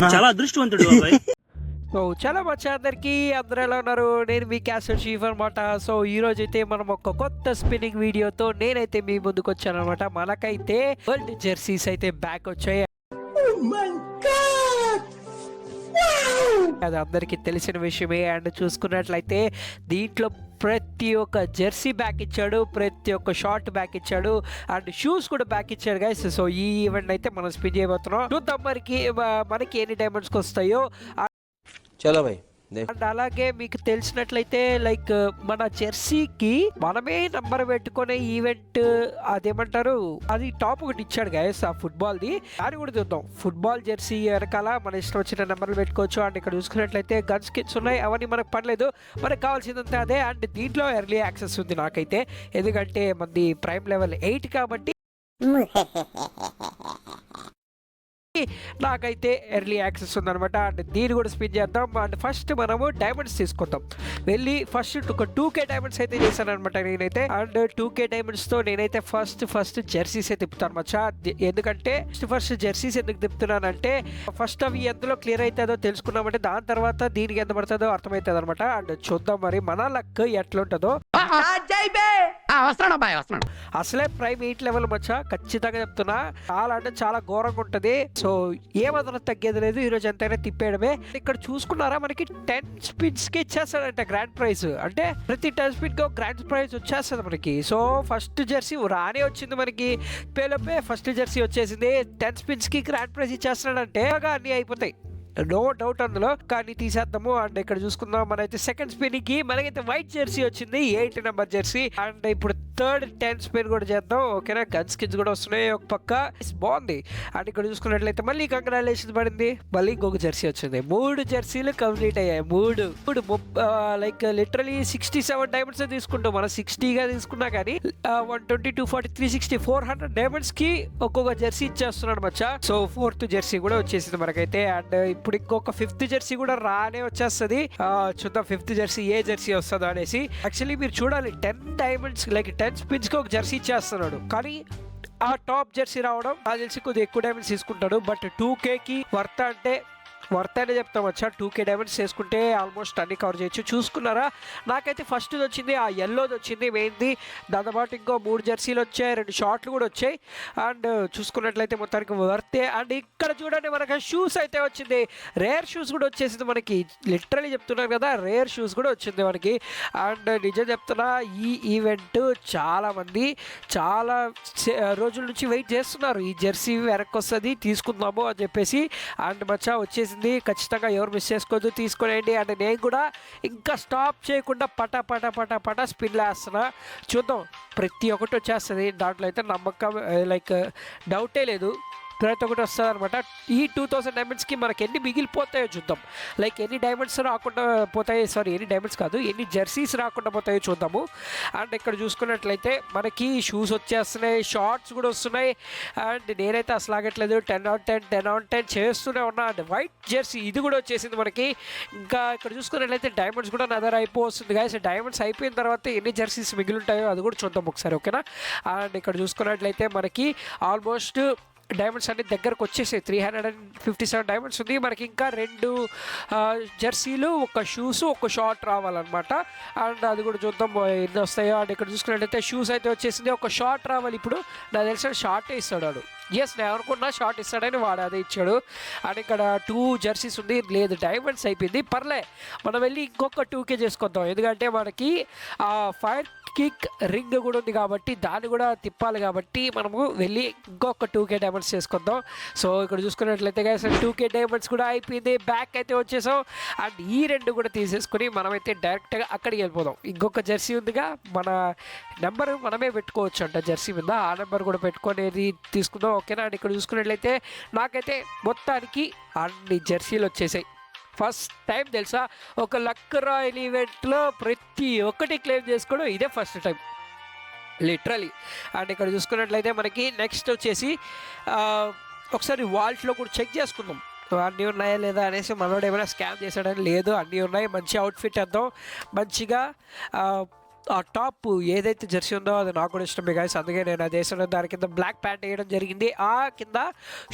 చాలా అదృష్టవంతుడు బాబాయ్. సో చాలా మచ్చా అందరికీ అందరూ ఎలా ఉన్నారు? నేను మీ క్యాసెట్ షీఫ్ అనమాట. సో ఈరోజు అయితే మనం ఒక కొత్త స్పిన్నింగ్ వీడియోతో నేనైతే మీ ముందుకు వచ్చాను అనమాట. మనకైతే వరల్డ్ జెర్సీస్ అయితే బ్యాక్ వచ్చాయి. అది అందరికీ తెలిసిన విషయమే. అండ్ చూసుకున్నట్లయితే దీంట్లో ప్రతి ఒక్క జెర్సీ బ్యాక్ ఇచ్చాడు, ప్రతి ఒక్క షార్ట్ బ్యాక్ ఇచ్చాడు, అండ్ షూస్ కూడా బ్యాక్ ఇచ్చాడు గైస్. సో ఈ ఈవెంట్ అయితే మనం స్పిన్ చేయబోతున్నాం. చూద్దాం మనకి ఎన్ని డైమండ్స్కి వస్తాయో. చలో భయ్. అండ్ అలాగే మీకు తెలిసినట్లయితే లైక్ మన జెర్సీకి మనమే నంబర్ పెట్టుకునే ఈవెంట్ అదేమంటారు, అది టాప్ ఒకటి ఇచ్చాడు గైస్ ఆ ఫుట్బాల్ ది. దాన్ని కూడా చూద్దాం. ఫుట్బాల్ జెర్సీ వెనకాల మన ఇష్టం వచ్చిన నెంబర్లు పెట్టుకోవచ్చు. అండ్ ఇక్కడ చూసుకున్నట్లయితే గన్ స్కిన్స్ ఉన్నాయి, అవన్నీ మనకు పడలేదు, మనకు కావాల్సిందంతా అదే. అండ్ దీంట్లో ఎర్లీ యాక్సెస్ ఉంది నాకైతే, ఎందుకంటే మనది ప్రైమ్ లెవెల్ 8 కాబట్టి నాకైతే ఎర్లీ యాక్సెస్ ఉందనమాట. అండ్ దీన్ని కూడా స్పిన్ చేద్దాం. అండ్ ఫస్ట్ మనము డైమండ్స్ తీసుకుందాం. వెళ్ళి ఫస్ట్ ఒక 2K డైమండ్స్ అయితే చేశాను అనమాట నేనైతే. అండ్ 2K డైమండ్స్తో నేనైతే ఫస్ట్ జెర్సీస్ అయితే తిప్పుతాను మచ్చా. ఎందుకంటే ఫస్ట్ జెర్సీస్ ఎందుకు తిప్పుతున్నానంటే, ఫస్ట్ అవి ఎందులో క్లియర్ అవుతుందో తెలుసుకున్నామంటే దాని తర్వాత దీనికి ఎంత పడుతుందో అర్థమవుతుంది అనమాట. అండ్ చూద్దాం మరి మన లక్ ఎట్లుంటుందో. అసలే ప్రైమ్ 8 లెవెల్ మచ్చా, ఖచ్చితంగా చెప్తున్నా. చాలా అంటే చాలా ఘోరంగా ఉంటుంది. సో ఏమాత్రం తగ్గేది లేదు. ఈరోజు ఎంతైనా తిప్పేయడమే. ఇక్కడ చూసుకున్నారా, మనకి 10 స్పిన్స్ కి ఇచ్చేస్తాడంట గ్రాండ్ ప్రైజ్. అంటే ప్రతి 10 స్పిన్ కి ఒక గ్రాండ్ ప్రైజ్ వచ్చేస్తుంది మనకి. సో ఫస్ట్ జెర్సీ రానే వచ్చింది మనకి. పేలోపే ఫస్ట్ జెర్సీ వచ్చేసింది. 10 స్పిన్స్ కి గ్రాండ్ ప్రైజ్ ఇచ్చేస్తాడంటే అన్ని అయిపోతాయి, నో డౌట్ అందులో. కానీ తీసేద్దాము. అండ్ ఇక్కడ చూసుకుందాం, మనైతే సెకండ్ స్పిన్ కి మనకైతే వైట్ జెర్సీ వచ్చింది, 8 నెంబర్ జెర్సీ. అండ్ ఇప్పుడు థర్డ్ 10 స్పిన్ కూడా చేద్దాం. ఓకేనా, గన్ స్కిన్స్ కూడా వస్తున్నాయి ఒక పక్క, బాగుంది. అండ్ ఇక్కడ చూసుకున్నట్లయితే మళ్ళీ కంగ్రాచులేషన్ పడింది, మళ్ళీ ఇంకొక జెర్సీ వచ్చింది. 3 జెర్సీలు కంప్లీట్ అయ్యాయి. మూడు లైక్ లిటరలీ 67 డైమండ్స్ తీసుకుంటాం మనం. 60గా తీసుకున్నా కానీ 120, 240, 360, 400 డైమండ్స్ కి ఒక్కొక్క జెర్సీ ఇచ్చేస్తున్నాడు మచ్చా. సో 4th జెర్సీ కూడా వచ్చేసింది మనకైతే. అండ్ ఇప్పుడు ఇంకొక 5th జెర్సీ కూడా రానే వచ్చేస్తుంది. చూద్దాం 5th జెర్సీ ఏ జెర్సీ వస్తుందో అనేసి. యాక్చువల్లీ మీరు చూడాలి, 10 డైమండ్స్ లైక్ 10 స్పిన్స్ కి ఒక జెర్సీ ఇచ్చేస్తున్నాడు. కానీ ఆ టాప్ జెర్సీ రావడం నాకు తెలిసి కొద్దిగా ఎక్కువ డైమండ్స్ తీసుకుంటాడు. బట్ 2K కి వర్త్ అంటే వర్త్ అనే చెప్తాం వచ్చా. 2K డైమండ్స్ చేసుకుంటే ఆల్మోస్ట్ అన్ని కవర్ చేయొచ్చు. చూసుకున్నారా, నాకైతే ఫస్ట్ వచ్చింది ఆ ఎల్లోది వచ్చింది మెయిన్ది. దాంతోపాటు ఇంకో 3 జెర్సీలు వచ్చాయి, 2 షార్ట్లు కూడా వచ్చాయి. అండ్ చూసుకున్నట్లయితే మొత్తానికి వర్తే. అండ్ ఇక్కడ చూడండి, మనకి షూస్ అయితే వచ్చింది. రేర్ షూస్ కూడా వచ్చేసింది మనకి. లిటరలీ చెప్తున్నారు కదా, రేర్ షూస్ కూడా వచ్చింది మనకి. అండ్ నిజం చెప్తున్నా, ఈ ఈవెంట్ చాలామంది చాలా రోజుల నుంచి వెయిట్ చేస్తున్నారు. ఈ జెర్సీ వెనక్కి వస్తుంది, తీసుకుందాము అని చెప్పేసి. అండ్ మచ్చా వచ్చేసింది. ఖచ్చితంగా ఎవరు మిస్ చేసుకోవద్దు, తీసుకునేయండి. అండ్ నేను కూడా ఇంకా స్టాప్ చేయకుండా పట స్పిన్ వేస్తున్నా. చూద్దాం, ప్రతి ఒక్కటి వచ్చేస్తుంది. దాంట్లో అయితే నమ్మకం లైక్ డౌటే లేదు, ప్రతి ఒక్కటి వస్తుంది అనమాట. ఈ 2000 డైమండ్స్కి మనకి ఎన్ని మిగిలిపోతాయో చూద్దాం. లైక్ ఎన్ని డైమండ్స్ రాకుండా పోతాయి, సారీ ఎన్ని డైమండ్స్ కాదు, ఎన్ని జెర్సీస్ రాకుండా పోతాయో చూద్దాము. అండ్ ఇక్కడ చూసుకున్నట్లయితే మనకి షూస్ వచ్చేస్తున్నాయి, షార్ట్స్ కూడా వస్తున్నాయి. అండ్ నేనైతే అసలు ఆగట్లేదు, 10/10 చేస్తూనే ఉన్నా. అండ్ వైట్ జెర్సీ ఇది కూడా వచ్చేసింది మనకి. ఇంకా ఇక్కడ చూసుకున్నట్లయితే డైమండ్స్ కూడా నదర్ అయిపోతుంది గాయస్. డైమండ్స్ అయిపోయిన తర్వాత ఎన్ని జెర్సీస్ మిగిలి ఉంటాయో అది కూడా చూద్దాం ఒకసారి, ఓకేనా. అండ్ ఇక్కడ చూసుకున్నట్లయితే మనకి ఆల్మోస్ట్ డైమండ్స్ అన్ని దగ్గరకు వచ్చేసాయి. 357 డైమండ్స్ ఉంది మనకి. ఇంకా 2 జెర్సీలు, ఒక షూస్, ఒక షార్ట్ రావాలన్నమాట. అండ్ అది కూడా చూద్దాం ఎన్ని వస్తాయో. అండ్ ఇక్కడ చూసుకున్నట్లయితే షూస్ అయితే వచ్చేసింది, ఒక షార్ట్ రావాలి. ఇప్పుడు నాకు తెలిసిన షార్టే ఇస్తాడు వాడు. ఎస్, నేను అనుకున్నా షార్ట్ ఇస్తాడని, వాడు అదే ఇచ్చాడు. అండ్ ఇక్కడ 2 జెర్సీస్ ఉంది, లేదు డైమండ్స్ అయిపోయింది, పర్లే మనం వెళ్ళి ఇంకొక 2K చేసుకుందాం. ఎందుకంటే మనకి ఫైర్ కిక్ రింగ్ కూడా ఉంది కాబట్టి దాన్ని కూడా తిప్పాలి కాబట్టి మనము వెళ్ళి ఇంకొక 2K డైమండ్స్ చేసుకుందాం. సో ఇక్కడ చూసుకున్నట్లయితే గైస్ 2K డైమండ్స్ కూడా అయిపోయింది, బ్యాక్ అయితే వచ్చేసాం. అండ్ ఈ 2 కూడా తీసేసుకుని మనమైతే డైరెక్ట్గా అక్కడికి వెళ్ళిపోదాం. ఇంకొక జెర్సీ ఉందిగా, మన నెంబర్ మనమే పెట్టుకోవచ్చు అంట జెర్సీ మీద, ఆ నెంబర్ కూడా పెట్టుకునేది తీసుకుందాం, ఓకేనా. అండ్ ఇక్కడ చూసుకున్నట్లయితే నాకైతే మొత్తానికి అన్ని జెర్సీలు వచ్చేసాయి. ఫస్ట్ టైం తెలుసా, ఒక లక్ రాయల్ ఈవెంట్లో ప్రతి ఒక్కటి క్లెయిమ్ చేసుకోవడం ఇదే ఫస్ట్ టైం లిటరలీ. అండ్ ఇక్కడ చూసుకున్నట్లయితే మనకి నెక్స్ట్ వచ్చేసి ఒకసారి వాల్ట్లో కూడా చెక్ చేసుకుందాం అన్నీ ఉన్నాయా లేదా అనేసి. మనోడు ఏమైనా స్కామ్ చేశాడని లేదు, అన్నీ ఉన్నాయి. మంచి అవుట్ఫిట్ వేద్దాం, మంచిగా ఆ టాప్ ఏదైతే జెర్సీ ఉందో అది నాకు కూడా ఇష్టమే గైస్. అందుకే నేను అది వేసాను. దాని కింద బ్లాక్ ప్యాంట్ వేయడం జరిగింది. ఆ కింద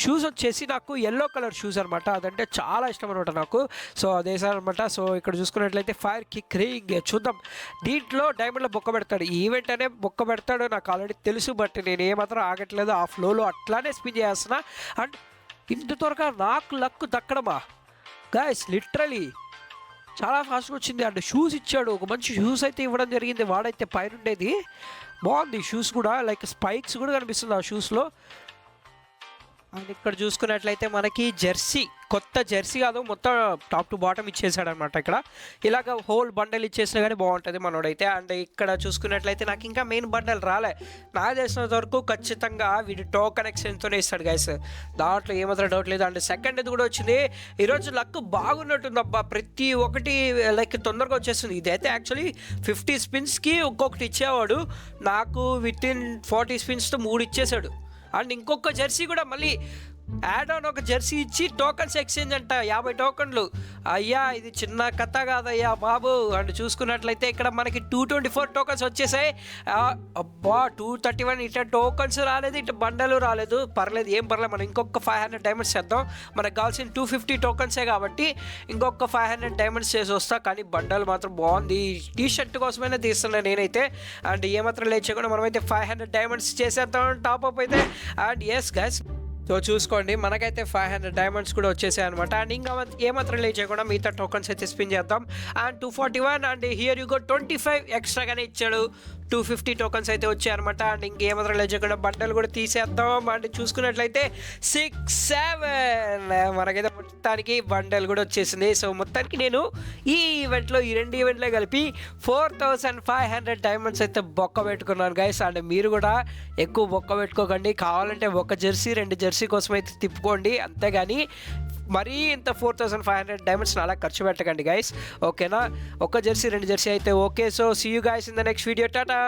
షూస్ వచ్చేసి నాకు ఎల్లో కలర్ షూస్ అనమాట. అదంటే చాలా ఇష్టం అనమాట నాకు. సో అది వేసాను అనమాట. సో ఇక్కడ చూసుకున్నట్లయితే ఫైర్ కిక్ రింగ్ చూద్దాం. దీంట్లో డైమండ్లో బొక్క పెడతాడు. ఈ ఈవెంట్ అనే బొక్క పెడతాడు నాకు ఆల్రెడీ తెలుసు. బట్ నేను ఏమాత్రం ఆగట్లేదు. ఆ ఫ్లోలో అట్లానే స్పిన్ చేస్తున్నా. అండ్ ఇంత త్వరగా నాకు లక్ దక్కడమా గైస్, లిటరలీ చాలా ఫాస్ట్గా వచ్చింది. అండ్ షూస్ ఇచ్చాడు. ఒక మంచి షూస్ అయితే ఇవ్వడం జరిగింది. వాడైతే పైన ఉండేది బాగుంది. షూస్ కూడా లైక్ స్పైక్స్ కూడా కనిపిస్తుంది ఆ షూస్లో. అండ్ ఇక్కడ చూసుకున్నట్లయితే మనకి జెర్సీ, కొత్త జెర్సీ కాదు, మొత్తం టాప్ టు బాటమ్ ఇచ్చేసాడు అనమాట. ఇక్కడ ఇలాగ హోల్ బండల్ ఇచ్చేసినా కానీ బాగుంటుంది మనోడైతే. అండ్ ఇక్కడ చూసుకున్నట్లయితే నాకు ఇంకా మెయిన్ బండల్ రాలే. నాకు తెలిసినంత వరకు ఖచ్చితంగా వీడి టోకన్ ఎక్స్చేంజ్తోనే ఇస్తాడు గైస్, దాంట్లో ఏమాత్రం డౌట్ లేదు. అండ్ సెకండ్ ఇది కూడా వచ్చింది. ఈరోజు లక్ బాగున్నట్టుంది అబ్బా. ప్రతి ఒక్కటి లైక్ తొందరగా వచ్చేస్తుంది. ఇదైతే యాక్చువల్లీ 50 స్పిన్స్కి ఒక్కొక్కటి ఇచ్చేవాడు. నాకు విత్ ఇన్ 40 స్పిన్స్తో 3 ఇచ్చేసాడు. అండ్ ఇంకొక జెర్సీ కూడా మళ్ళీ యాడ్ ఆన్ ఒక జెర్సీ ఇచ్చి టోకన్స్ ఎక్స్చేంజ్ అంట 50 టోకన్లు. అయ్యా ఇది చిన్న కథ కాదయ్యా బాబు. అండ్ చూసుకున్నట్లయితే ఇక్కడ మనకి 224 టోకన్స్ వచ్చేసాయి. అబ్బా 231. ఇట్లా టోకన్స్ రాలేదు, ఇట్లా బండలు రాలేదు. పర్లేదు, ఏం పర్లేదు. మనం ఇంకొక 500 డైమండ్స్ చేద్దాం. మనకు కావాల్సిన 250 టోకన్సే కాబట్టి ఇంకొక 500 డైమండ్స్ చేసి వస్తా. కానీ బండలు మాత్రం బాగుంది. టీ షర్ట్ కోసమైనా తీస్తున్నాను నేనైతే. అండ్ ఏమాత్రం లేచకుండా మనమైతే 500 డైమండ్స్ చేసేద్దాం టాప్అప్ అయితే. అండ్ ఎస్ గైస్, సో చూసుకోండి మనకైతే 500 డైమండ్స్ కూడా వచ్చేసాయి అనమాట. అండ్ ఇంకా ఏమాత్రం లేట్ చేయకుండా మిగతా టోకన్స్ అయితే స్పిన్ చేద్దాం. And 241 and here you go 25 ఎక్స్ట్రాగానే ఇచ్చాడు. 250 టోకన్స్ అయితే వచ్చాయి అనమాట. అండ్ ఇంకేమాత్రం లేట్ చేయకుండా బండలు కూడా తీసేద్దాం. అండ్ చూసుకున్నట్లయితే 6, 7 మనకైతే మొత్తానికి బండలు కూడా వచ్చేసింది. సో మొత్తానికి నేను ఈ ఈవెంట్లో, ఈ 2 ఈవెంట్లో కలిపి 4500 డైమండ్స్ అయితే బొక్క పెట్టుకున్నాను గైస్. అండ్ మీరు కూడా ఎక్కువ బొక్క పెట్టుకోకండి. కావాలంటే ఒక జెర్సీ 2 జెర్సీ కోసం అయితే తిప్పుకోండి, అంతేగాని మరీ ఇంత 4500 డైమండ్స్ అలా ఖర్చు పెట్టకండి గైస్. ఓకేనా? ఒక జెర్సీ 2 జెర్సీ అయితే okay. So see you guys in the next video. Tata.